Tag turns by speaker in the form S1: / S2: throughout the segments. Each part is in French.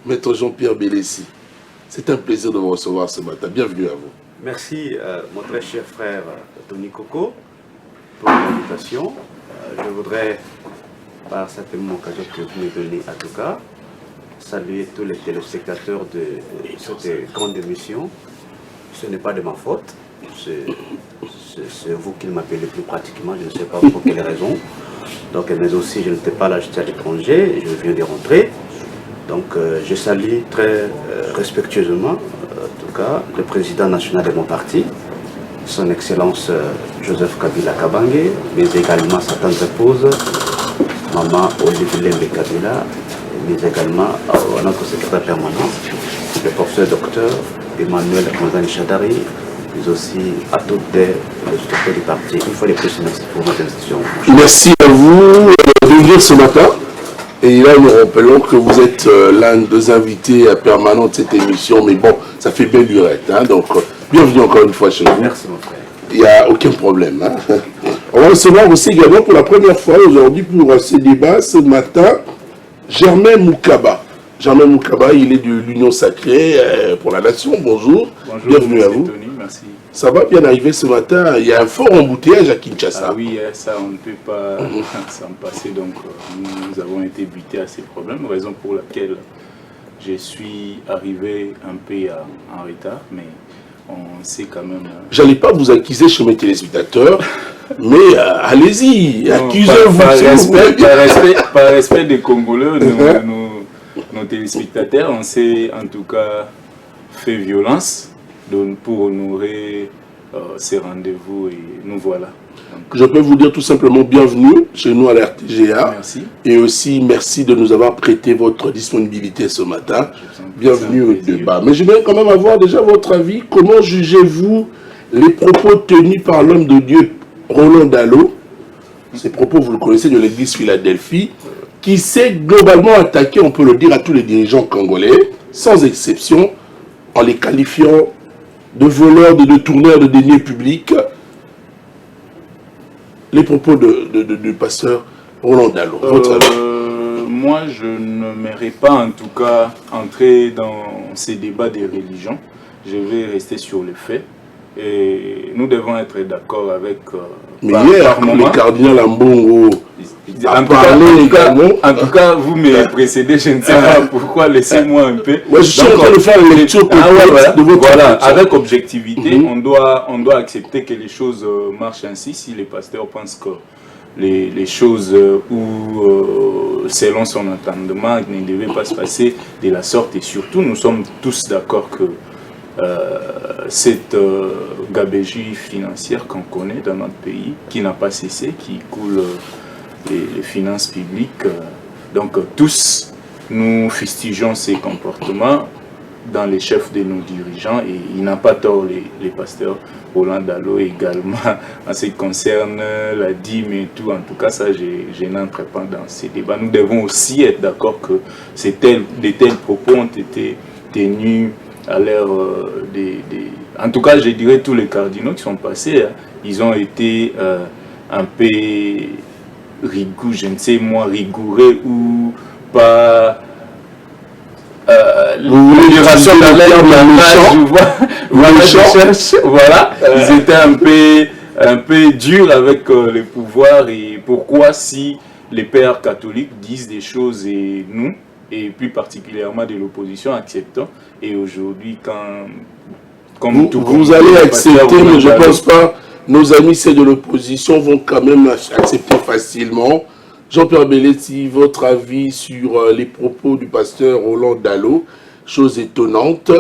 S1: Maître Jean-Pierre Bélessi, c'est un plaisir de vous recevoir ce matin. Bienvenue à vous.
S2: Merci, mon très cher frère Tony Coco, pour l'invitation. Je voudrais, par cette même occasion que vous me donnez à tout cas, saluer tous les téléspectateurs de cette grande émission. Ce n'est pas de ma faute. C'est vous qui m'appelez plus pratiquement, je ne sais pas pour quelle raison. Donc, mais aussi, je n'étais pas là, j'étais à l'étranger, je viens de rentrer. Donc, je salue très respectueusement, en tout cas, le président national de mon parti, son Excellence Joseph Kabila Kabange, mais également sa tante épouse, Maman Olivier Lembe Kabila, mais également notre secrétaire permanent, le professeur docteur Emmanuel Konzani Chadari, mais aussi à toutes les structures du parti. Une fois de plus, merci pour votre institution.
S1: Merci à vous de venir ce matin. Et là, nous rappelons que vous êtes l'un des invités permanents de cette émission. Mais bon, ça fait belle lurette. Hein, donc, bienvenue encore une fois chez vous.
S2: Merci, mon frère.
S1: Il n'y a aucun problème. Hein. On va recevoir aussi également pour la première fois aujourd'hui pour ce débat, ce matin, Germain Moukaba. Germain Moukaba, il est de l'Union Sacrée pour la Nation. Bonjour.
S3: Bonjour,
S1: bienvenue à vous.
S3: Tony, merci.
S1: Ça va bien arriver ce matin. Il y a un fort embouteillage à Kinshasa.
S3: Ah oui, ça on ne peut pas s'en passer. Donc nous avons été butés à ces problèmes, raison pour laquelle je suis arrivé un peu en retard, mais on sait quand même...
S1: J'allais pas vous accuser chez mes téléspectateurs, mais allez-y, accusez-vous.
S3: Par respect des Congolais, nos téléspectateurs, on s'est en tout cas fait violence pour honorer ces rendez-vous et nous voilà. Donc,
S1: je peux vous dire tout simplement bienvenue chez nous à la RTGA.
S3: Merci.
S1: Et aussi merci de nous avoir prêté votre disponibilité ce matin. Bienvenue au débat. Mais je vais quand même avoir déjà votre avis. Comment jugez-vous les propos tenus par l'homme de Dieu Roland Dalo? Ces propos, vous le connaissez, de l'église Philadelphie, qui s'est globalement attaqué, on peut le dire, à tous les dirigeants congolais, sans exception, en les qualifiant de voleurs, de détourneurs de deniers publics. Les propos du pasteur Roland Dalo.
S3: Moi, je ne m'aimerais pas en tout cas entrer dans ces débats des religions. Je vais rester sur les faits. Et nous devons être d'accord avec...
S1: mais hier, le cardinal Ambongo
S3: en tout cas, vous me précédez, je ne sais pas pourquoi, laissez-moi un peu.
S1: Ouais, je suis en train de faire une lecture
S3: de votre voilà, avec objectivité, on doit accepter que les choses marchent ainsi. Si les pasteurs pensent que les choses selon son entendement ne devaient pas se passer de la sorte, et surtout nous sommes tous d'accord que cette gabegie financière qu'on connaît dans notre pays, qui n'a pas cessé, qui coule les finances publiques, donc tous nous fustigeons ces comportements dans les chefs de nos dirigeants, et il n'a pas tort les pasteurs Roland Dalo également en ce qui concerne la dîme et tout. En tout cas, ça je n'entre pas dans ces débats. Nous devons aussi être d'accord que de tels propos ont été tenus à l'ère en tout cas, je dirais tous les cardinaux qui sont passés, hein, ils ont été un peu rigoureux, je ne sais moi, rigoureux ou pas.
S1: Vous voulez dire
S3: voilà, ils étaient un peu durs avec les pouvoirs. Et pourquoi, si les pères catholiques disent des choses et nous, et plus particulièrement de l'opposition, acceptons, et aujourd'hui,
S1: vous allez accepter, mais je ne pense pas, nos amis c'est de l'opposition vont quand même accepter facilement. Jean-Pierre Bélessi, votre avis sur les propos du pasteur Roland Dalo, chose étonnante.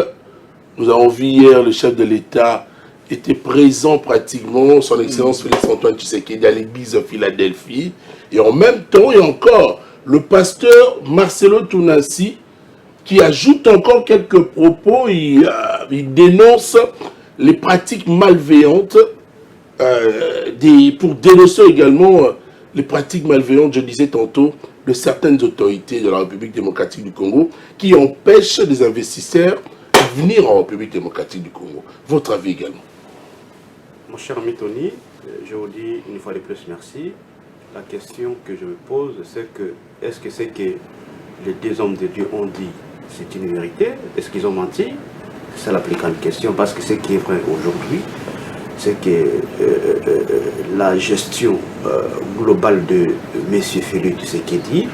S1: Nous avons vu hier, le chef de l'État était présent pratiquement, son Excellence Félix Antoine Tshisekedi à l'église de Philadelphie, et en même temps, et encore, le pasteur Marcelo Tounassi, qui ajoute encore quelques propos, il dénonce les pratiques malveillantes, pour dénoncer également les pratiques malveillantes, je disais tantôt, de certaines autorités de la République démocratique du Congo, qui empêchent les investisseurs de venir en République démocratique du Congo. Votre avis également?
S2: Mon cher ami Tony, je vous dis une fois de plus merci. La question que je me pose, c'est que, est-ce que c'est que les deux hommes de Dieu ont dit, c'est une vérité. Est-ce qu'ils ont menti? C'est la plus grande question, parce que ce qui est vrai aujourd'hui, c'est que la gestion globale de M. Félix Tshisekedi,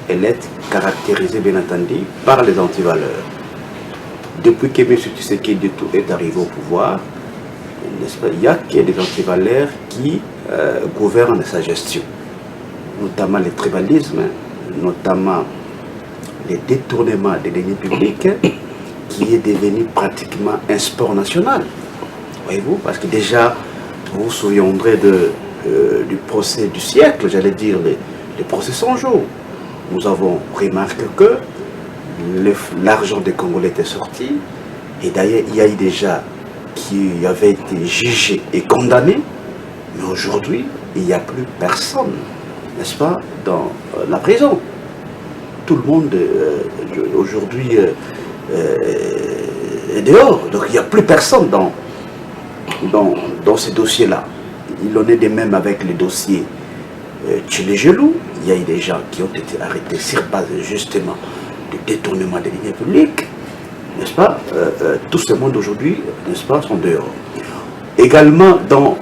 S2: elle est caractérisée bien entendu par les antivaleurs. Depuis que M. Tshisekedi est arrivé au pouvoir, n'est-ce pas, il n'y a que des antivaleurs qui gouvernent sa gestion, notamment le tribalisme, notamment les détournements des deniers publics, qui est devenu pratiquement un sport national. Voyez-vous, parce que déjà, vous vous souviendrez du procès du siècle, j'allais dire les procès 100 jours. Nous avons remarqué que l'argent des Congolais était sorti, et d'ailleurs il y a eu déjà qui avait été jugé et condamné, mais aujourd'hui il n'y a plus personne, n'est-ce pas, dans la prison. Tout le monde aujourd'hui est dehors, donc il n'y a plus personne dans ces dossiers-là. Il en est de même avec les dossiers Tchélégelou. Il y a eu des gens qui ont été arrêtés sur base justement de détournement des lignes publiques, n'est-ce pas? Tout ce monde aujourd'hui, n'est-ce pas, sont dehors. Également dans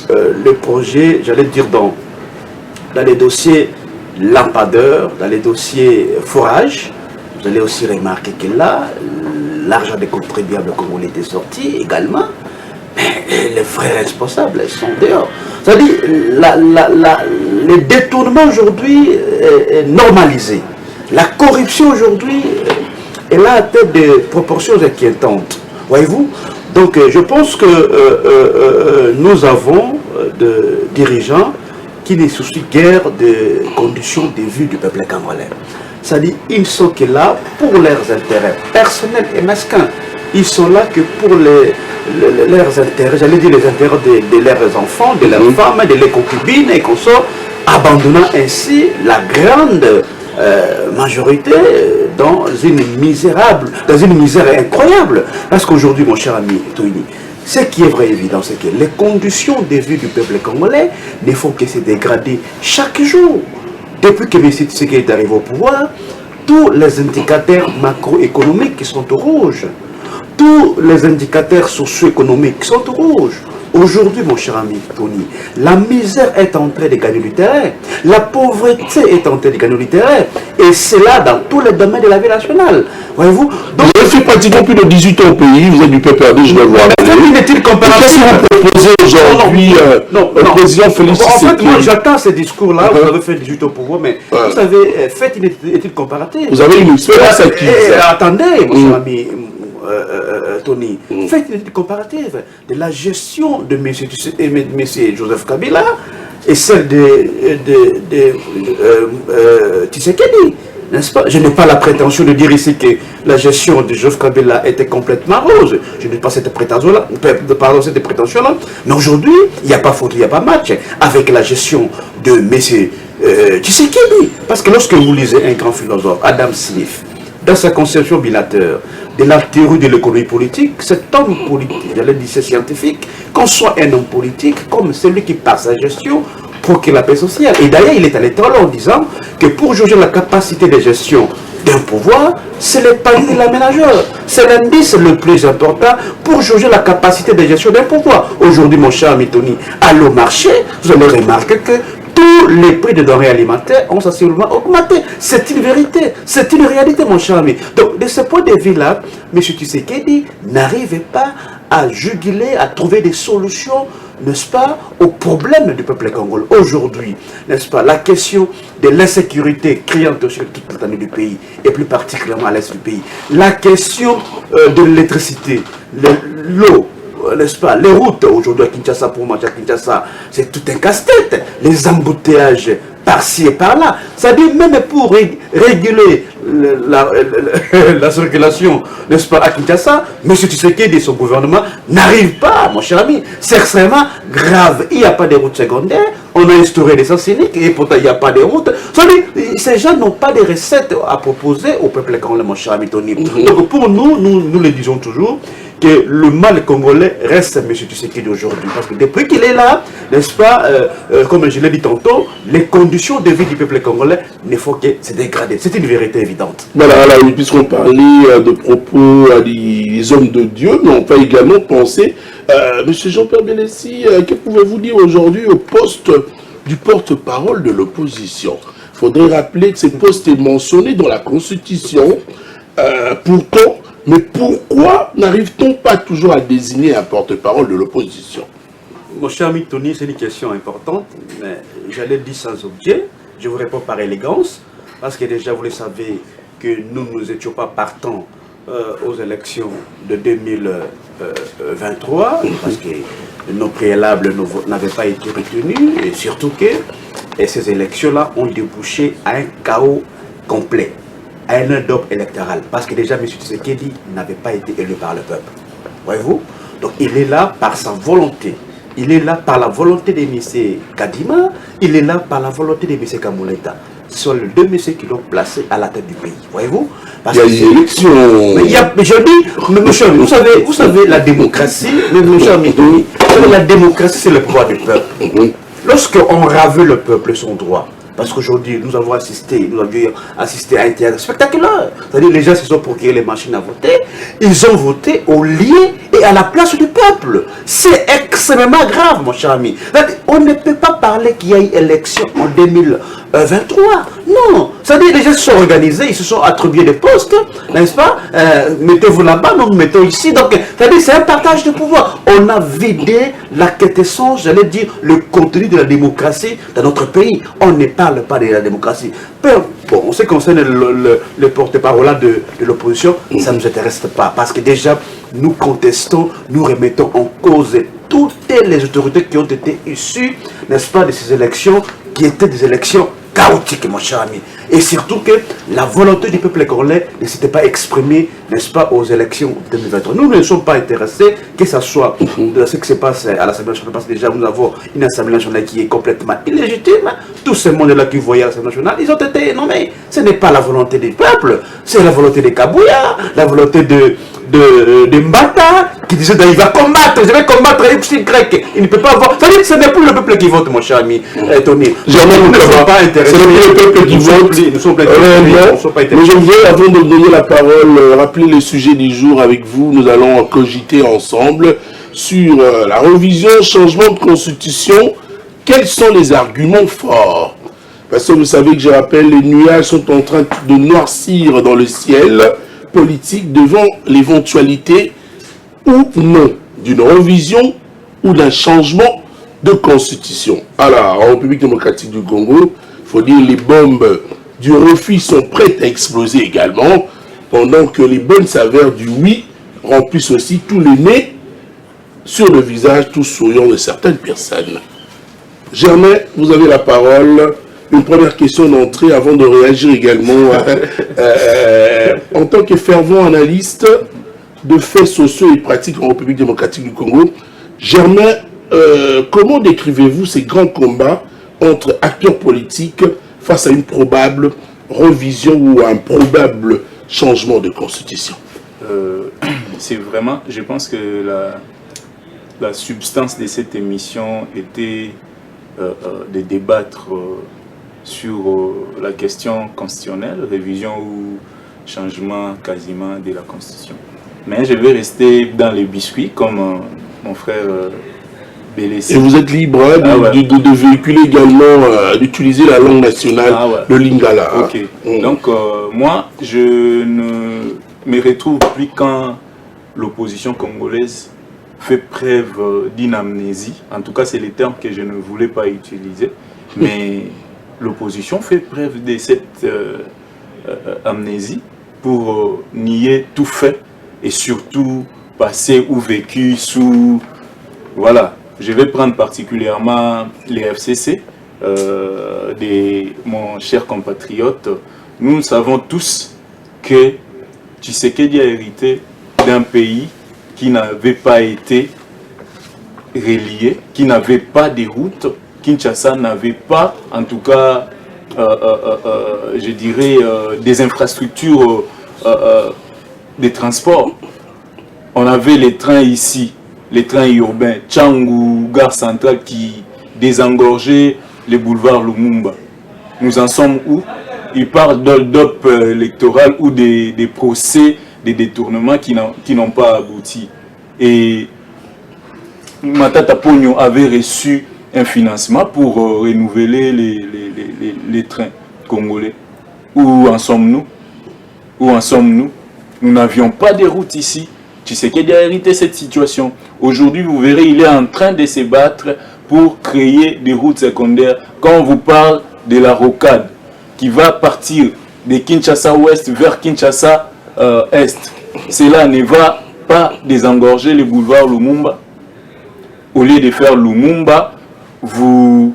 S2: le projet, j'allais dire dans les dossiers lampadaires, dans les dossiers forage, vous allez aussi remarquer que là, l'argent des contribuables congolais était sorti également, mais les vrais responsables sont dehors. C'est-à-dire, le détournement aujourd'hui est normalisé. La corruption aujourd'hui, elle a atteint des proportions inquiétantes. Voyez-vous? Donc je pense que nous avons des dirigeants qui ne soucient guère des conditions de vie du peuple congolais. C'est-à-dire, ils sont que là pour leurs intérêts personnels et mesquins. Ils sont là que pour leurs intérêts, j'allais dire les intérêts de leurs enfants, de leurs femmes, de leurs concubines et consorts, abandonnant ainsi la grande majorité dans une misère incroyable. Parce qu'aujourd'hui, mon cher ami Toini, ce qui est vrai évident, c'est que les conditions de vie du peuple congolais ne font que se dégrader chaque jour. Depuis que M. Tshisekedi est arrivé au pouvoir, tous les indicateurs macroéconomiques sont au rouge. Tous les indicateurs socio-économiques sont au rouge. Aujourd'hui, mon cher ami Tony, la misère est en train de gagner du terrain. La pauvreté est en train de gagner du terrain. Et c'est là dans tous les domaines de la vie nationale. Voyez-vous? Donc,
S1: vous avez fait pratiquement plus de 18 ans au pays, vous êtes du PPRD, je le vois.
S2: Qu'est-ce
S1: que vous proposez aujourd'hui au président Félix Tshisekedi?
S2: En fait, moi j'attends ce discours-là, vous avez fait 18 ans pour vous, mais vous avez fait une étude comparative.
S1: Vous avez une expérience acquise.
S2: Attendez, mon cher ami Tony, faites une étude comparative de la gestion de M. Joseph Kabila et celle de Tshisekedi. N'est-ce pas? Je n'ai pas la prétention de dire ici que la gestion de Joseph Kabila était complètement rose. Je n'ai pas cette prétention-là, mais aujourd'hui, il n'y a pas faute, il n'y a pas match avec la gestion de M. Tshisekedi. Parce que lorsque vous lisez un grand philosophe, Adam Smith, dans sa conception bilatère de la théorie de l'économie politique, cet homme politique, j'allais dire c'est scientifique, qu'on soit un homme politique comme celui qui par sa gestion procure la paix sociale. Et d'ailleurs, il est allé très loin en disant que pour juger la capacité de gestion d'un pouvoir, c'est le panier de l'aménageur. C'est l'indice le plus important pour juger la capacité de gestion d'un pouvoir. Aujourd'hui, mon cher Mitoni, allez au marché, vous allez remarquer que tous les prix de denrées alimentaires ont sensiblement augmenté. C'est une vérité, c'est une réalité, mon cher ami. Donc, de ce point de vue-là, M. Tshisekedi n'arrive pas à juguler, à trouver des solutions, n'est-ce pas, aux problèmes du peuple congolais. Aujourd'hui, n'est-ce pas, la question de l'insécurité criante sur toute l'étendue du pays, et plus particulièrement à l'est du pays, la question de l'électricité, l'eau, n'est-ce pas, les routes aujourd'hui à Kinshasa, pour moi à Kinshasa, c'est tout un casse-tête, les embouteillages par-ci et par-là, c'est-à-dire même pour réguler la circulation, n'est-ce pas, à Kinshasa, M. Tshisekedi et son gouvernement n'arrivent pas, mon cher ami, c'est extrêmement grave, il n'y a pas de routes secondaires, on a instauré des sens uniques et pourtant il n'y a pas de routes, c'est-à-dire ces gens n'ont pas de recettes à proposer au peuple congolais, mon cher ami Tony. Donc pour nous le disons toujours, que le mal congolais reste M. Tshisekedi aujourd'hui. Parce que depuis qu'il est là, n'est-ce pas, comme je l'ai dit tantôt, les conditions de vie du peuple congolais ne font que se dégrader. C'est une vérité évidente.
S1: Voilà, alors, puisqu'on parlait de propos des hommes de Dieu, mais on peut également penser, M. Jean-Pierre Bélessi, que pouvez-vous dire aujourd'hui au poste du porte-parole de l'opposition? Il faudrait rappeler que ce poste est mentionné dans la Constitution. Pourtant, mais pourquoi n'arrive-t-on pas toujours à désigner un porte-parole de l'opposition?
S2: Mon cher ami Tony, c'est une question importante, mais j'allais dire sans objet. Je vous réponds par élégance, parce que déjà vous le savez que nous n'étions pas partants aux élections de 2023, parce que nos préalables n'avaient pas été retenus, et surtout que ces élections-là ont débouché à un chaos complet, à un hold-up électoral, parce que déjà M. Tshisekedi n'avait pas été élu par le peuple. Voyez-vous? Donc il est là par sa volonté. Il est là par la volonté de M. Kadima, il est là par la volonté de M. Kamulaïta. Ce sont les deux messieurs qui l'ont placé à la tête du pays. Voyez-vous?
S1: Il y a des élections.
S2: Mais je dis, monsieur, vous savez, la démocratie, monsieur Amidoni, la démocratie, c'est le pouvoir du peuple. Lorsqu'on ravait le peuple son droit, parce qu'aujourd'hui, nous avions assisté à un théâtre spectaculaire. C'est-à-dire les gens se sont procurés les machines à voter. Ils ont voté au lieu et à la place du peuple. C'est extrêmement grave, mon cher ami. On ne peut pas parler qu'il y a eu élection en 2023. Non. C'est-à-dire les gens se sont organisés, ils se sont attribués des postes, n'est-ce pas? Mettez-vous là-bas, nous nous mettons ici. Donc, c'est-à-dire c'est un partage de pouvoir. On a vidé la quintessence, j'allais dire, le contenu de la démocratie dans notre pays. On n'est pas pas de la démocratie. Bon, on sait qu'on concerne le porte-parole de l'opposition, ça ne nous intéresse pas. Parce que déjà, nous contestons, nous remettons en cause toutes les autorités qui ont été issues, n'est-ce pas, de ces élections, qui étaient des élections chaotiques, mon cher ami. Et surtout que la volonté du peuple congolais ne s'était pas exprimée, n'est-ce pas, aux élections 2023. Nous ne sommes pas intéressés que ce soit de ce qui se passe à l'Assemblée nationale, parce que déjà nous avons une Assemblée nationale qui est complètement illégitime. Tous ces mondes-là qui voyaient à l'Assemblée nationale, ils ont été nommés. Ce n'est pas la volonté du peuple, c'est la volonté de Kabouya, la volonté de Mbata, qui disait qu'il va combattre, je vais combattre les petits grecs. Il ne peut pas avoir. C'est-à-dire que ce n'est plus le peuple qui vote, mon cher ami Tony.
S1: Jamais nous ne sommes pas intéressés. Ce n'est plus le peuple qui vote.
S2: Nous sommes pas intéressés.
S1: Mais je voudrais, avant de donner la parole, rappeler le sujet du jour avec vous. Nous allons cogiter ensemble sur la révision, changement de constitution. Quels sont les arguments forts? Parce que vous savez que je rappelle, les nuages sont en train de noircir dans le ciel politique devant l'éventualité ou non d'une révision ou d'un changement de constitution. Alors, en République démocratique du Congo, il faut dire les bombes du refus sont prêtes à exploser également, pendant que les bonnes saveurs du oui remplissent aussi tous les nez sur le visage tout souriant de certaines personnes. Germain, vous avez la parole. Une première question d'entrée avant de réagir également en tant que fervent analyste de faits sociaux et pratiques en République démocratique du Congo. Germain, comment décrivez-vous ces grands combats entre acteurs politiques face à une probable révision ou à un probable changement de constitution?
S3: C'est vraiment, je pense que la substance de cette émission était de débattre sur la question constitutionnelle, révision ou changement quasiment de la Constitution. Mais je vais rester dans les biscuits comme mon frère Bélessi.
S1: Et vous êtes libre de véhiculer également, d'utiliser la langue nationale, le lingala.
S3: Ok. Donc moi, je ne me retrouve plus quand l'opposition congolaise fait preuve d'une amnésie. En tout cas, c'est les termes que je ne voulais pas utiliser. Mais l'opposition fait preuve de cette amnésie pour nier tout fait et surtout passé ou vécu sous... Voilà, je vais prendre particulièrement les FCC, mon cher compatriote. Nous savons tous que Tshisekedi a hérité d'un pays qui n'avait pas été relié, qui n'avait pas de route. Kinshasa n'avait pas, en tout cas, je dirais, des infrastructures de transport. on avait les trains ici, les trains urbains, Tchangou, Gare Centrale, qui désengorgeaient les boulevards Lumumba. Nous en sommes où? Il parle d'hold-up électoral ou des procès, des détournements qui n'ont pas abouti. Et Matata Pogno avait reçu un financement pour renouveler les trains congolais. Où en sommes-nous? Où en sommes-nous? Nous n'avions pas de routes ici. Tshisekedi a hérité cette situation. Aujourd'hui, vous verrez, il est en train de se battre pour créer des routes secondaires. Quand on vous parle de la rocade qui va partir de Kinshasa Ouest vers Kinshasa Est, cela ne va pas désengorger les boulevards Lumumba. Au lieu de faire Lumumba, vous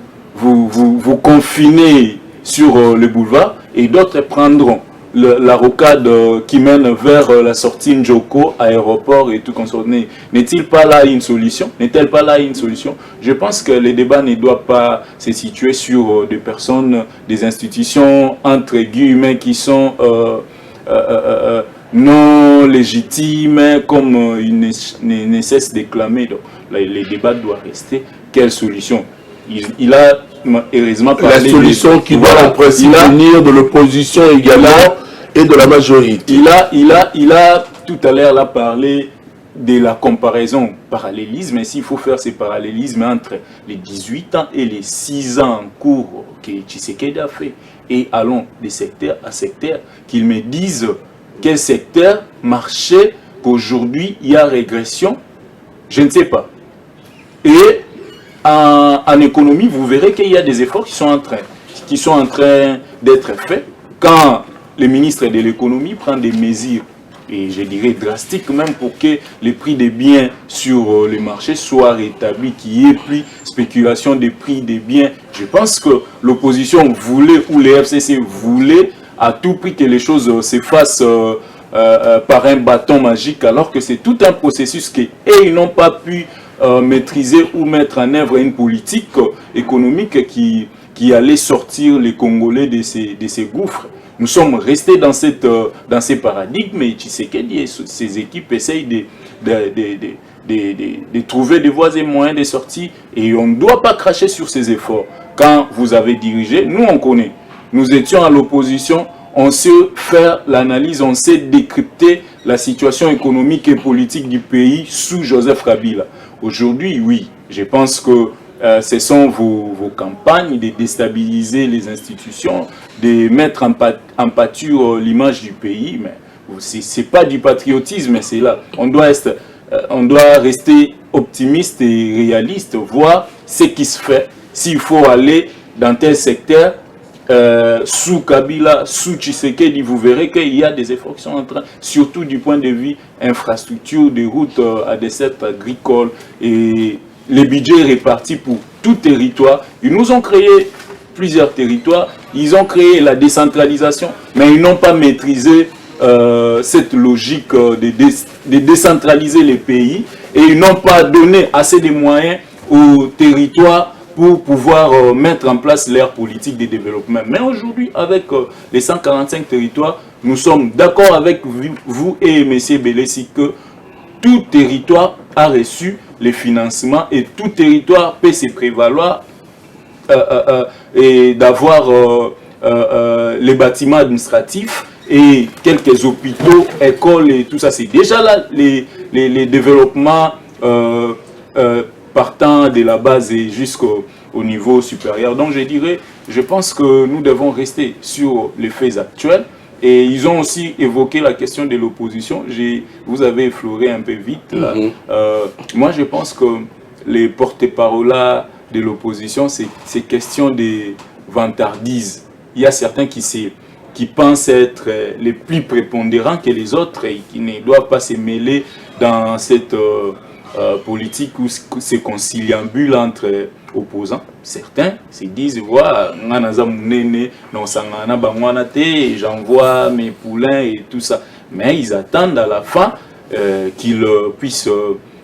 S3: confinez sur le boulevard et d'autres prendront la rocade qui mène vers la sortie Njoko, aéroport et tout consort. N'est-il pas là une solution? N'est-elle pas là une solution? Je pense que le débat ne doit pas se situer sur des personnes, des institutions, entre guillemets, qui sont non légitimes, comme il ne cesse de clamer. Donc, les débats doivent rester. Quelle solution? Il a heureusement parlé.
S1: La solution qui doit en principe venir de l'opposition également et de la majorité.
S3: Il a tout à l'heure là parlé de la comparaison, parallélisme, et s'il faut faire ces parallélismes entre les 18 ans et les 6 ans en cours que Tshisekedi a fait, et allons de secteur à secteur, qu'ils me disent quel secteur marchait, qu'aujourd'hui il y a régression, je ne sais pas. Et en économie, vous verrez qu'il y a des efforts qui sont en train d'être faits. Quand le ministre de l'économie prend des mesures, et je dirais drastiques même, pour que les prix des biens sur les marchés soient rétablis, qu'il n'y ait plus spéculation des prix des biens. Je pense que l'opposition voulait, ou les FCC voulaient, à tout prix que les choses se fassent par un bâton magique, alors que c'est tout un processus et ils n'ont pas pu maîtriser ou mettre en œuvre une politique économique qui allait sortir les Congolais de ces gouffres. Nous sommes restés dans ces paradigmes et Tshisekedi et ses équipes essayent de trouver des voies et moyens de sortie, et on ne doit pas cracher sur ces efforts. Quand vous avez dirigé, nous on connaît, nous étions à l'opposition, on sait faire l'analyse, on sait décrypter la situation économique et politique du pays sous Joseph Kabila. Aujourd'hui, oui, je pense que ce sont vos campagnes de déstabiliser les institutions, de mettre en pâture l'image du pays, mais ce n'est pas du patriotisme, c'est là. On doit rester optimiste et réaliste, voir ce qui se fait. S'il faut aller dans tel secteur, sous Kabila, sous Tshisekedi, vous verrez qu'il y a des efforts qui sont en train, surtout du point de vue infrastructure, des routes à dessert agricole, et les budgets répartis pour tout territoire. Ils nous ont créé plusieurs territoires, ils ont créé la décentralisation, mais ils n'ont pas maîtrisé cette logique de décentraliser les pays, et ils n'ont pas donné assez de moyens aux territoires pour pouvoir mettre en place leur politique de développement. Mais aujourd'hui, avec les 145 territoires, nous sommes d'accord avec vous et M. Belessi que tout territoire a reçu les financements et tout territoire peut se prévaloir et d'avoir les bâtiments administratifs et quelques hôpitaux, écoles et tout ça. C'est déjà là les développements partant de la base et jusqu'au niveau supérieur. Donc je pense que nous devons rester sur les faits actuels. Et ils ont aussi évoqué la question de l'opposition. Vous avez effleuré un peu vite là. Moi je pense que les porte-parole de l'opposition, c'est question de vantardise. Il y a certains qui pensent être les plus prépondérants que les autres et qui ne doivent pas se mêler dans cette politique ou ces conciliabules entre opposants. Certains se disent, voilà, j'envoie mes poulains et tout ça. Mais ils attendent à la fin qu'ils puissent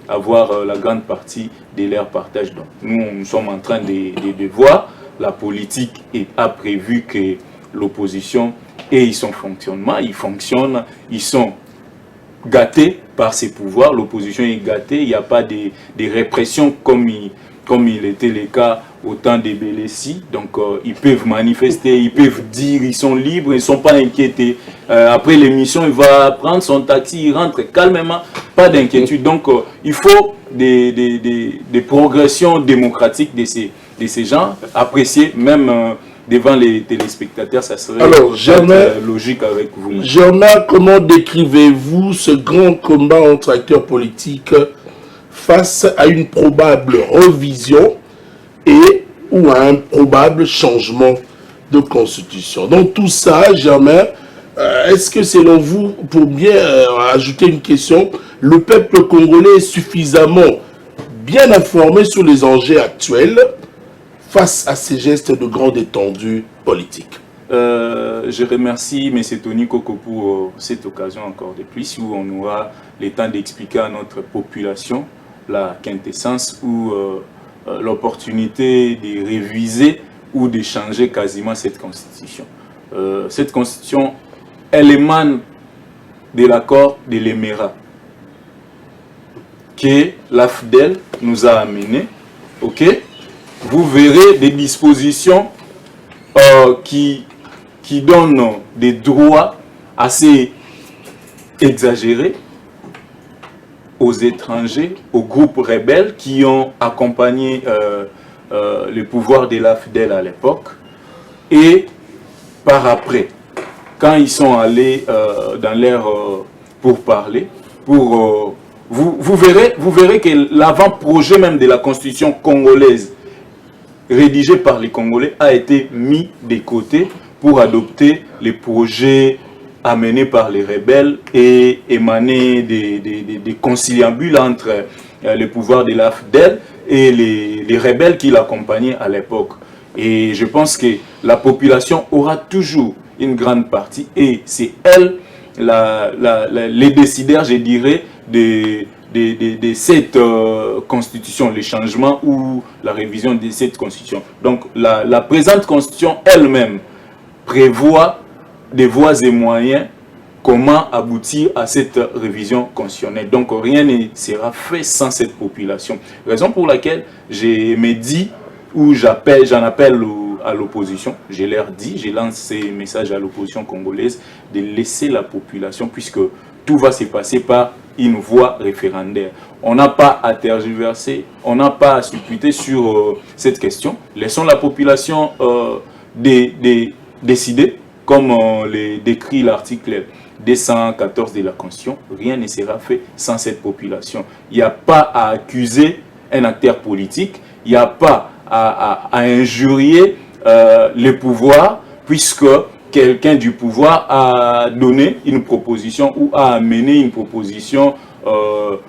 S3: avoir la grande partie de leur partage. Donc, nous sommes en train de voir la politique a prévu que l'opposition ait son fonctionnement, ils fonctionnent, ils sont gâtés par ses pouvoirs, l'opposition est gâtée, il n'y a pas des répressions comme il était le cas au temps des Bélési. Donc ils peuvent manifester, ils peuvent dire, ils sont libres, ils ne sont pas inquiétés. Après l'émission, il va prendre son taxi, il rentre calmement, pas d'inquiétude. Donc il faut des progressions démocratiques de ces gens, appréciés même devant les téléspectateurs, ça serait logique avec vous.
S1: Germain, comment décrivez-vous ce grand combat entre acteurs politiques face à une probable revision ou à un probable changement de constitution? Dans tout ça, Germain, est-ce que selon vous, pour bien ajouter une question, le peuple congolais est suffisamment bien informé sur les enjeux actuels face à ces gestes de grande étendue politique?
S3: Je remercie M. Tony Koko pour cette occasion encore de plus où on aura le temps d'expliquer à notre population la quintessence ou l'opportunité de réviser ou de changer quasiment cette constitution. Cette constitution, elle émane de l'accord de l'Émirat que l'AFDEL nous a amené. Ok? Vous verrez des dispositions qui donnent des droits assez exagérés aux étrangers, aux groupes rebelles qui ont accompagné le pouvoir de l'AFDEL à l'époque. Et par après, quand ils sont allés dans l'air pour parler, vous verrez que l'avant-projet même de la constitution congolaise rédigé par les Congolais a été mis de côté pour adopter les projets amenés par les rebelles et émaner des conciliabules entre le pouvoir de l'AFDEL et les rebelles qui l'accompagnaient à l'époque. Et je pense que la population aura toujours une grande partie, et c'est elle, les décideurs, je dirais, de cette constitution, le changement ou la révision de cette constitution. Donc la présente constitution elle-même prévoit des voies et moyens comment aboutir à cette révision constitutionnelle. Donc rien ne sera fait sans cette population. Raison pour laquelle je me dis, ou j'en appelle à l'opposition, je leur dis, je lance ces messages à l'opposition congolaise de laisser la population, puisque tout va se passer par une voie référendaire. On n'a pas à tergiverser, on n'a pas à supputer sur cette question. Laissons la population décider, comme le décrit l'article 214 de la Constitution. Rien ne sera fait sans cette population. Il n'y a pas à accuser un acteur politique, il n'y a pas à injurier le pouvoir, puisque quelqu'un du pouvoir a donné une proposition ou a amené une proposition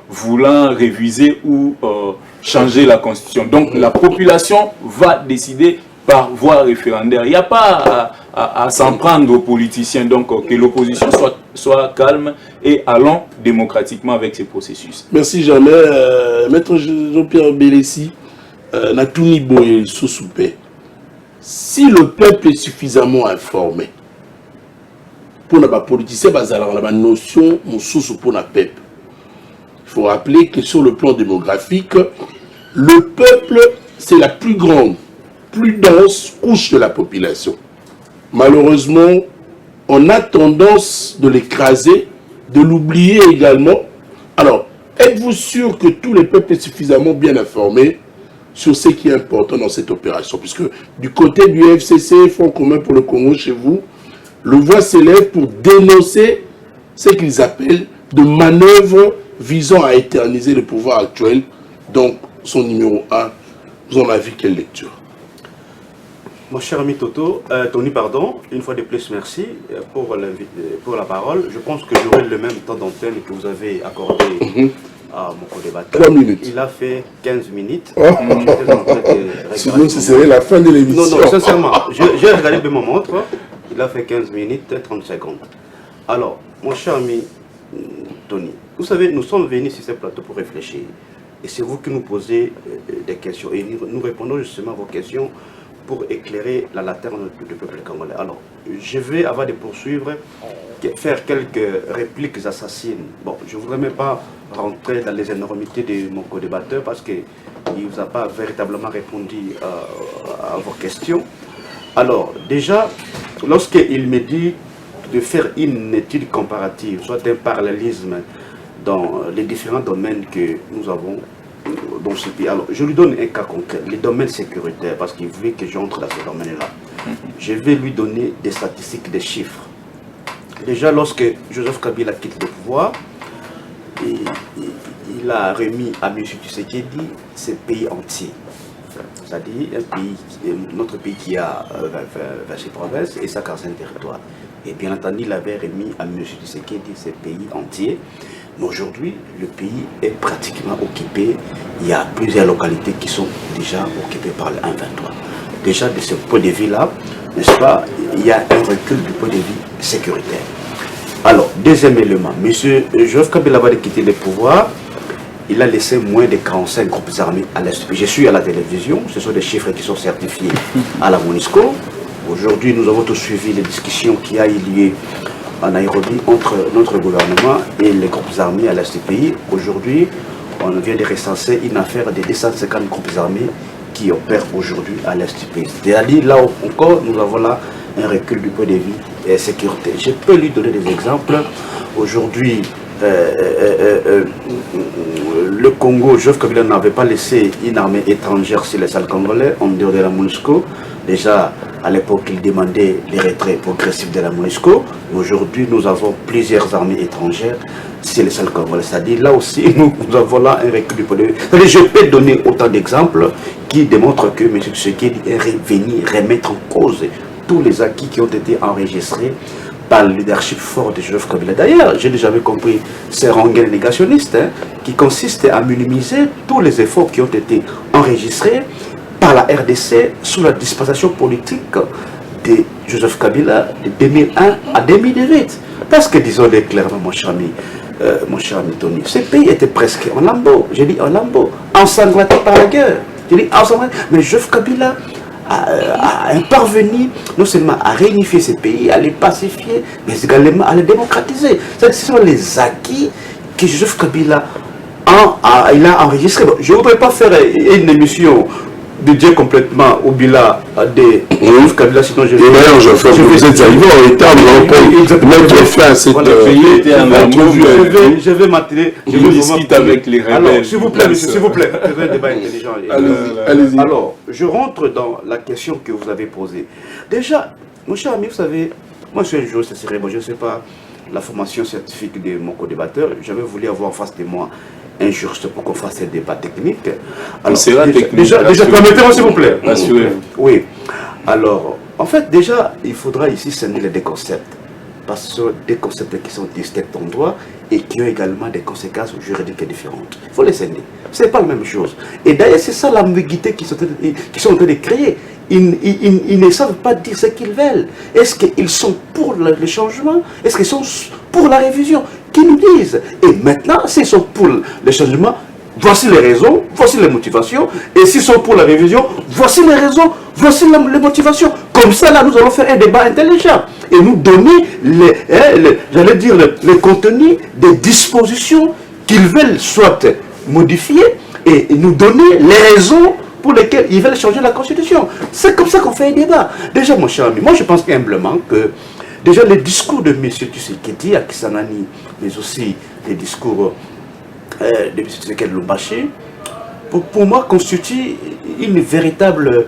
S3: voulant réviser ou changer la Constitution. Donc la population va décider par voie référendaire. Il n'y a pas à s'en prendre aux politiciens. Donc que l'opposition soit calme et allons démocratiquement avec ces processus.
S1: Merci Germain. Maître Jean-Pierre Bélési, Natouni Boye Soussoupé. Si le peuple est suffisamment informé, pour les politiciens, il y a une notion pour le peuple. Il faut rappeler que sur le plan démographique, le peuple, c'est la plus grande, plus dense couche de la population. Malheureusement, on a tendance de l'écraser, de l'oublier également. Alors, êtes-vous sûr que tous les peuples sont suffisamment bien informés sur ce qui est important dans cette opération? Puisque du côté du FCC, Front commun pour le Congo, chez vous, le voix s'élève pour dénoncer ce qu'ils appellent de manœuvres visant à éterniser le pouvoir actuel. Donc, son numéro 1, vous en avez quelle lecture?
S2: Mon cher ami Tony, pardon, une fois de plus, merci pour la parole. Je pense que j'aurai le même temps d'antenne que vous avez accordé à mon co-débatteur.
S1: 3 minutes.
S2: Il a fait 15 minutes.
S1: Oh. Sinon, ce serait la fin de l'émission.
S2: Non, sincèrement, j'ai regardé de mon montre. Il a fait 15 minutes et 30 secondes. Alors, mon cher ami Tony, vous savez, nous sommes venus sur ce plateau pour réfléchir. Et c'est vous qui nous posez des questions. Et nous répondons justement à vos questions pour éclairer la lanterne du peuple congolais. Alors, je vais, avant de poursuivre, faire quelques répliques assassines. Bon, je ne voudrais même pas rentrer dans les énormités de mon co-débatteur parce qu'il ne vous a pas véritablement répondu à vos questions. Alors, déjà, lorsqu'il me dit de faire une étude comparative, soit un parallélisme dans les différents domaines que nous avons dans ce pays. Alors, je lui donne un cas concret, les domaines sécuritaires, parce qu'il veut que j'entre dans ce domaine-là. Je vais lui donner des statistiques, des chiffres. Déjà, lorsque Joseph Kabila quitte le pouvoir, il a remis à M. Tshisekedi ce pays entier. C'est-à-dire notre pays qui a 26 provinces et 145 territoires. Et bien entendu, il avait remis à M. Tshisekedi ce pays entier. Mais aujourd'hui, le pays est pratiquement occupé. Il y a plusieurs localités qui sont déjà occupées par le 1-23. Déjà, de ce point de vue-là, n'est-ce pas, il y a un recul du point de vue sécuritaire. Alors, deuxième élément, M. Joseph Kabila va quitter le pouvoir. Il a laissé moins de 45 groupes armés à l'Est. Je suis à la télévision, ce sont des chiffres qui sont certifiés à la MONUSCO. Aujourd'hui, nous avons tous suivi les discussions qui a eu lieu en Nairobi entre notre gouvernement et les groupes armés à l'Est du pays. Aujourd'hui, on vient de recenser une affaire de 250 groupes armés qui opèrent aujourd'hui à l'Est du pays. C'est-à-dire, là encore, nous avons là un recul du point de vue et sécurité. Je peux lui donner des exemples. Aujourd'hui, le Congo, Joseph Kabila n'avait pas laissé une armée étrangère sur les sols congolais en dehors de la MONUSCO. Déjà, à l'époque, il demandait les retraits progressifs de la MONUSCO. Aujourd'hui, nous avons plusieurs armées étrangères sur les sols congolais. C'est-à-dire, là aussi, nous avons là un recul du point de vue. Je peux donner autant d'exemples qui démontrent que M. Tshisekedi est venu remettre en cause tous les acquis qui ont été enregistrés par le leadership fort de Joseph Kabila. D'ailleurs, j'ai déjà compris ces rengaines négationnistes qui consistent à minimiser tous les efforts qui ont été enregistrés par la RDC sous la dispensation politique de Joseph Kabila de 2001 à 2018. Parce que, disons-le clairement, mon cher ami Tony, ce pays était presque en lambeaux, j'ai dit en lambeaux, ensanglanté par la guerre. J'ai dit ensanglanté, mais Joseph Kabila à parvenir non seulement à réunifier ces pays, à les pacifier, mais également à les démocratiser. Ce sont les acquis que Joseph Kabila il a enregistrés. Je ne voudrais pas faire une émission de dire complètement au bilan de Joseph Kabila, sinon je vais...
S1: Et d'ailleurs, vous êtes arrivé en retard, mettre fin à cette entrevue.
S2: Je vais m'atteler.
S3: Je discute avec les rebelles.
S2: Alors, s'il vous plaît, monsieur, s'il vous plaît. C'est un débat intelligent.
S1: Allez-y.
S2: Alors, je rentre dans la question que vous avez posée. Déjà, mon cher ami, vous savez, moi je suis un juriste cérébral, je ne sais pas la formation scientifique de mon co-débatteur. J'avais voulu avoir en face de moi un juriste pour qu'on fasse un débat technique. Alors, déjà permettez-moi s'il vous plaît.
S3: Rassurez-vous.
S2: Oui. Alors, en fait, déjà, il faudra ici scinder les deux concepts. Parce que ce sont des concepts qui sont distincts en droit et qui ont également des conséquences juridiques différentes. Il faut les scinder. Ce n'est pas la même chose. Et d'ailleurs, c'est ça l'ambiguïté qu'ils sont en train de créer. Ils ne savent pas dire ce qu'ils veulent. Est-ce qu'ils sont pour le changement? Est-ce qu'ils sont pour la révision? Qu'ils nous disent. Et maintenant, s'ils sont pour le changement, voici les raisons, voici les motivations. Et s'ils sont pour la révision, voici les raisons, voici les motivations. Comme ça, là, nous allons faire un débat intelligent. Et nous donner les contenus des dispositions qu'ils veulent soit modifier et nous donner les raisons pour lesquelles ils veulent changer la Constitution. C'est comme ça qu'on fait un débat. Déjà, mon cher ami, moi je pense humblement que déjà les discours de M. Tshisekedi à Kisangani, mais aussi les discours de M. Tshisekedi Lubumbashi, pour moi constituent une véritable,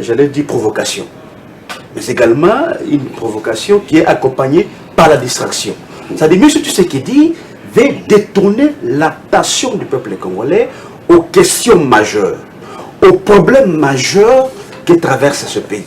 S2: j'allais dire, provocation. Mais également une provocation qui est accompagnée par la distraction. C'est-à-dire, M. Tshisekedi veut détourner l'attention du peuple congolais aux questions majeures, aux problèmes majeurs qui traversent ce pays.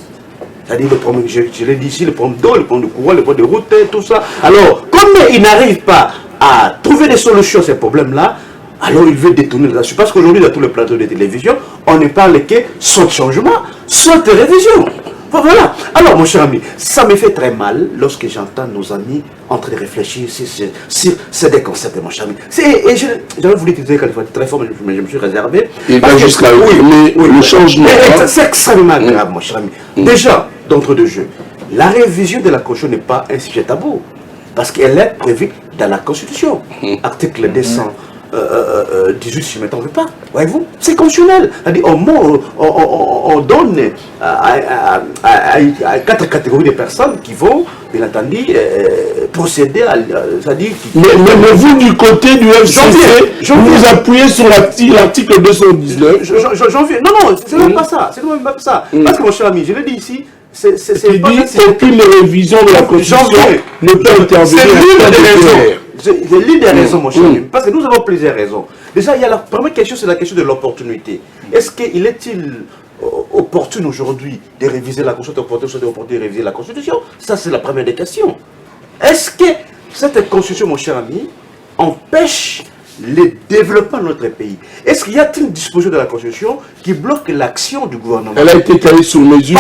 S2: C'est-à-dire le problème, je l'ai dit ici, le problème d'eau, le problème de courant, le problème de route, tout ça. Alors, comme il n'arrive pas à trouver des solutions à ces problèmes-là, alors il veut détourner l'attention. Parce qu'aujourd'hui, dans tous les plateaux de télévision, on ne parle que soit de changement, soit de révision. Voilà. Alors, mon cher ami, ça me fait très mal lorsque j'entends nos amis en train de réfléchir sur ces des concepts, mon cher ami. Et j'avais voulu utiliser quelque fois très fort, mais je me suis réservé.
S1: Il va jusqu'à le changement.
S2: C'est extrêmement grave, mon cher ami. Déjà, d'entre-deux-jeux. La révision de la Constitution n'est pas un sujet tabou, parce qu'elle est prévue dans la Constitution. Article 218, si je ne me trompe pas, voyez-vous, c'est constitutionnel. C'est-à-dire, on donne à 4 catégories de personnes qui vont, bien entendu, procéder à... C'est-à-dire...
S1: Mais vous, du côté du FCC, vous appuyez sur l'article 219.
S2: J'en viens. Non, c'est même pas ça. C'est même pas ça. Parce que, mon cher ami, je l'ai dit ici, c'est
S1: aucune révision de la Constitution ne peut intervenir.
S2: C'est l'une des raisons, mon cher ami, parce que nous avons plusieurs raisons. Déjà, il y a la première question, c'est la question de l'opportunité. Est-il opportun aujourd'hui de réviser la Constitution, de réviser la Constitution? Ça, c'est la première des questions. Est-ce que cette Constitution, mon cher ami, empêche le développement de notre pays? Est-ce qu'il y a une disposition de la Constitution qui bloque l'action du gouvernement?
S1: Elle a été calée sur mesure.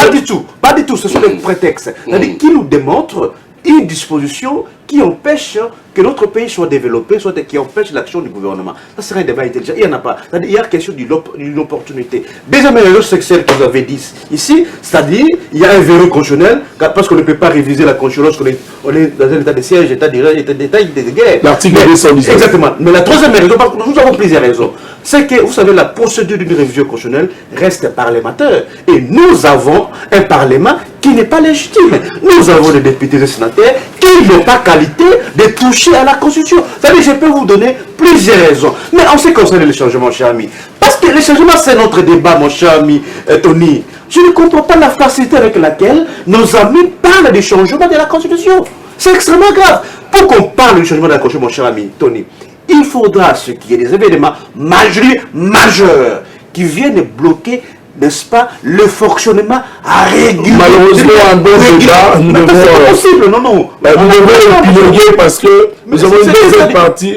S2: Pas du tout, ce sont des prétextes. C'est-à-dire qui nous démontrent une disposition qui empêche que notre pays soit développé, soit qui empêche l'action du gouvernement. Ça serait un débat intelligent. Il n'y en a pas. C'est-à-dire, il y a question d'une opportunité. Deuxième raison, c'est celle que vous avez dit ici, c'est-à-dire, il y a un verrou constitutionnel, parce qu'on ne peut pas réviser la Constitution lorsqu'on est dans un état de siège, état de guerre.
S1: L'article 219.
S2: Exactement. Mais la troisième raison, parce que nous avons plusieurs raisons, c'est que, vous savez, la procédure d'une révision constitutionnelle reste parlementaire. Et nous avons un parlement qui n'est pas légitime. Nous avons des députés et des sénateurs qui n'ont pas qualité de toucher à la Constitution. C'est-à-dire, je peux vous donner plusieurs raisons. Mais en ce qui concerne les changements, cher ami, parce que les changements, c'est notre débat, mon cher ami Tony. Je ne comprends pas la facilité avec laquelle nos amis parlent des changements de la Constitution. C'est extrêmement grave. Pour qu'on parle du changement de la Constitution, mon cher ami Tony, il faudra ce qu'il y ait des événements majeurs qui viennent bloquer, n'est-ce pas, le fonctionnement régulier.
S1: Malheureusement, un bon débat, nous devons...
S2: C'est pas possible, non.
S1: Nous devons épiloguer parce que nous avons une deuxième partie.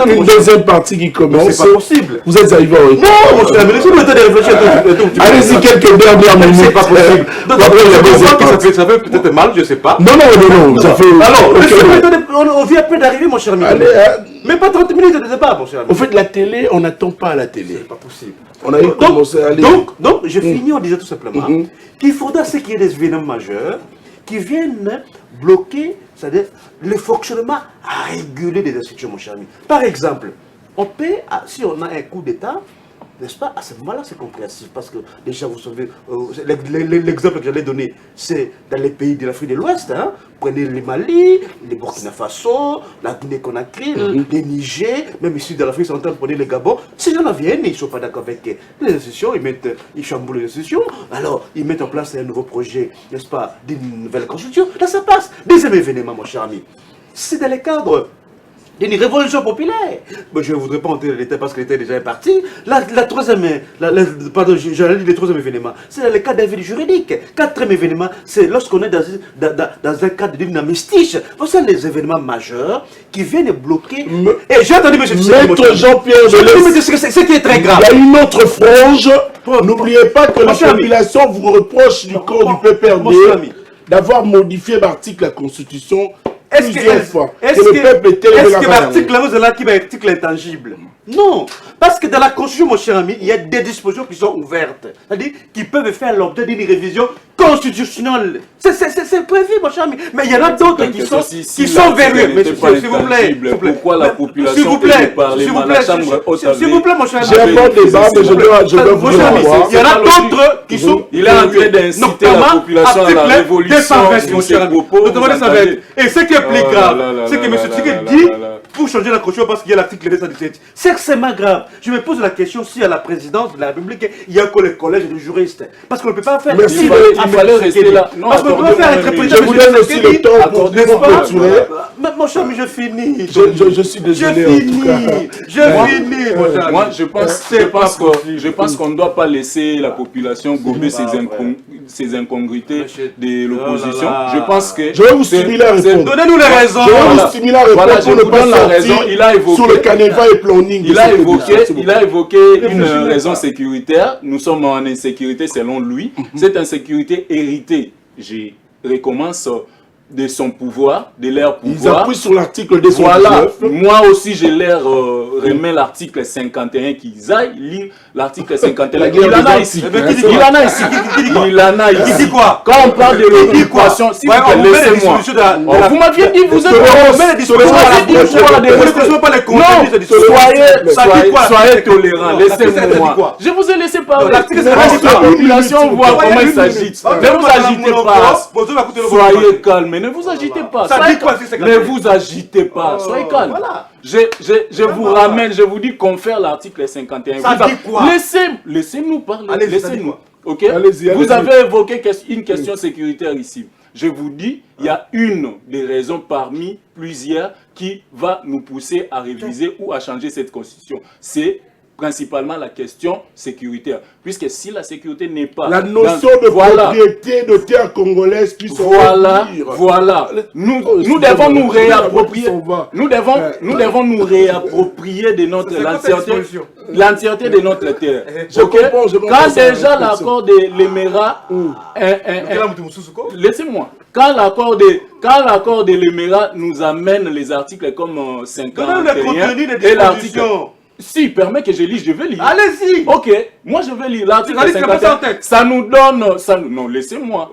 S1: Une deuxième partie qui commence.
S2: C'est pas possible.
S1: Vous êtes arrivé en retard.
S2: Non, mon cher ami, laissez-moi le temps de réfléchir.
S1: Allez-y, quelques dernières minutes.
S2: C'est pas possible. Ça fait peut-être mal, je ne sais pas.
S1: Non, ça fait...
S2: Alors, on vient à peine d'arriver, mon cher ami. Mais pas 30 minutes de débat, mon cher ami.
S1: Au fait, la télé, on n'attend pas à la télé.
S2: C'est pas possible.
S1: On a commencé à aller...
S2: Donc, je finis en disant tout simplement qu'il faudra ce qu'il y ait des événements majeurs qui viennent bloquer, c'est-à-dire le fonctionnement régulier des institutions, mon cher ami. Par exemple, on peut, si on a un coup d'État, n'est-ce pas, à ce moment-là, c'est compréhensif. Parce que déjà, vous savez, l'exemple que j'allais donner, c'est dans les pays de l'Afrique de l'Ouest. Hein. Prenez le Mali, le Burkina Faso, la Guinée-Conakry, le Niger, même ici dans l'Afrique centrale, prenez le Gabon. Ces gens-là viennent, ils ne sont pas d'accord avec les institutions, ils chamboulent les institutions. Alors, ils mettent en place un nouveau projet, n'est-ce pas, d'une nouvelle constitution. Là, ça passe. Deuxième événement, mon cher ami. C'est dans le cadre d'une révolution populaire. Mais je ne voudrais pas entrer dans l'état parce que l'état déjà est parti. Le troisième événement, c'est dans le cadre d'un vide juridique. Quatrième événement, c'est lorsqu'on est dans un cadre d'une amnistie. Voici les événements majeurs qui viennent bloquer. Et j'ai entendu M.
S1: Jean-Pierre,
S2: ce qui est très grave.
S1: Il y a une autre frange. N'oubliez pas que la population vous reproche du corps du PPRD d'avoir modifié l'article de la Constitution. Est-ce que
S2: l'article là, vous avez un article intangible? Non, parce que dans la Constitution, mon cher ami, il y a des dispositions qui sont ouvertes, c'est-à-dire qui peuvent faire l'objet d'une révision constitutionnelle. C'est prévu, mon cher ami. Mais il y en a d'autres qui sont verrouillés. Mais s'il vous plaît,
S3: pourquoi la population peut parler à la Chambre haute?
S2: S'il vous plaît, mon cher ami.
S1: J'ai un bon débat, mais je dois vous dire.
S2: Il y en a d'autres qui sont.
S3: Il est en train d'inciter la population à la révolution.
S2: Mon cher ami. Et ce qui est plus grave, c'est que M. Tshisekedi dit pour changer la Constitution parce qu'il y a l'article 217. C'est extrêmement grave. Je me pose la question si à la présidence de la République, il y a que le collège de juristes. Parce qu'on ne peut pas faire...
S3: Il fallait rester là.
S2: Parce qu'on ne peut pas faire interpréter...
S1: Je vous donne aussi le temps pour clôturer.
S2: Mon cher, mais je finis.
S1: Je suis désolé en tout cas.
S2: Je finis, mon cher.
S3: Moi, je pense qu'on ne doit pas laisser la population gober ces incongruités de l'opposition. Je pense que...
S1: Je vais vous stimuler à répondre.
S2: Donnez-nous les raisons.
S1: Je vais vous stimuler à répondre pour ne pas
S3: raison, il a évoqué,
S1: sur le canevas et planning.
S3: Il a évoqué une raison sécuritaire. Nous sommes en insécurité selon lui. Cette insécurité héritée, je recommence de son pouvoir, de leur
S1: Ils
S3: pouvoir.
S1: appuient sur l'article 219.
S3: Voilà, moi aussi je leur remets l'article 51 qu'ils aillent lire l'article 51. Il en a ici. Il en a ici. Il en a ici.
S4: dit quoi?
S3: Quand on parle de l'occupation, s'il vous plaît, laissez-moi. Vous m'aviez dit, vous êtes soyez tolérants, laissez-moi. Je vous ai laissé parler. La population voit comment il s'agit. Ne vous agitez pas. Soyez calme, ne vous agitez pas. Ne vous agitez pas, soyez calme. Je vous ramène, je vous dis qu'on fait l'article 51. Laissez-nous parler, laissez-nous. Ok? Vous avez évoqué une question sécuritaire ici. Je vous dis, il y a une des raisons parmi plusieurs qui va nous pousser à réviser ou à changer cette constitution. C'est principalement la question sécuritaire. Puisque si la sécurité n'est pas...
S1: La notion de propriété de terre congolaise puisse
S3: voilà. Nous devons nous réapproprier. Nous devons nous réapproprier de l'entièreté de notre terre. Quand déjà l'accord de l'Émirat... Laissez-moi. Quand l'accord de l'Émirat nous amène les articles comme 51 et l'article... Si, permet que je lise, je vais lire.
S4: Allez-y.
S3: Ok, moi je vais lire l'article 51. Ça nous donne... Non, laissez-moi.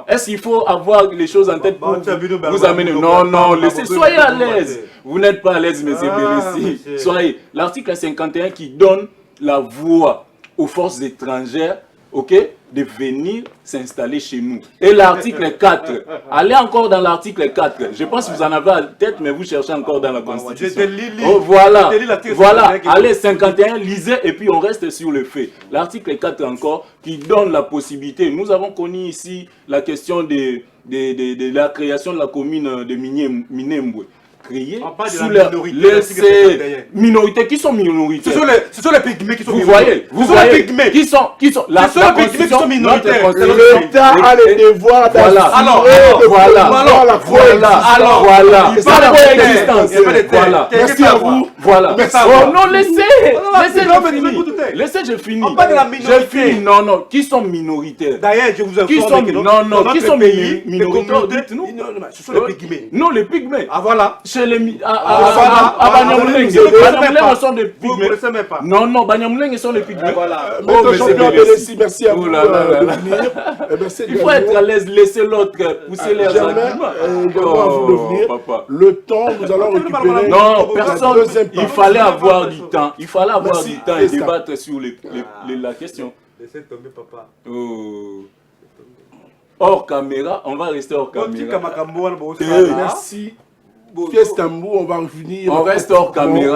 S3: Est-ce qu'il faut avoir les choses en tête pour vous amener? Non, laissez. Soyez à l'aise. Vous n'êtes pas à l'aise, monsieur Bérissi. Soyez. L'article 51 qui donne la voix aux forces étrangères, ok, de venir s'installer chez nous. Et l'article 4, allez encore dans l'article 4. Je pense que vous en avez à la tête, mais vous cherchez encore dans la Constitution. Voilà, allez 51, lisez et puis on reste sur le fait. L'article 4 encore, qui donne la possibilité. Nous avons connu ici la question de la création de la commune de Minembwe. Créer sous les minorités. Qui sont minorités?
S4: Ce sont les pygmées qui sont
S3: minorités. Vous voyez qui sont
S4: ce sont les pygmées qui sont minorités.
S1: L'État a le devoir
S3: voilà.
S1: Merci à vous.
S3: Voilà. Non, laissez, je finis.
S4: On parle de la minorité.
S3: Non, qui sont minoritaires?
S4: D'ailleurs, je vous informe que
S3: qui sont minoritaires? Dites-nous.
S4: Ce sont les pygmées.
S3: Non, les pygmées.
S4: Ah voilà.
S3: Chez les Banyamulenge sont des pygmées. Non, Banyamulenge sont des pygmées.
S1: Merci à vous de venir.
S3: Il faut être à l'aise, laisser l'autre pousser les arguments.
S1: Le temps, nous allons récupérer.
S3: Non, personne. Il fallait avoir du temps. Il fallait avoir du temps et débattre sur la question.
S4: Laissez tomber, papa.
S3: Hors caméra, on va rester hors caméra.
S1: Merci. Fiestambo, on va revenir.
S3: On reste hors caméra.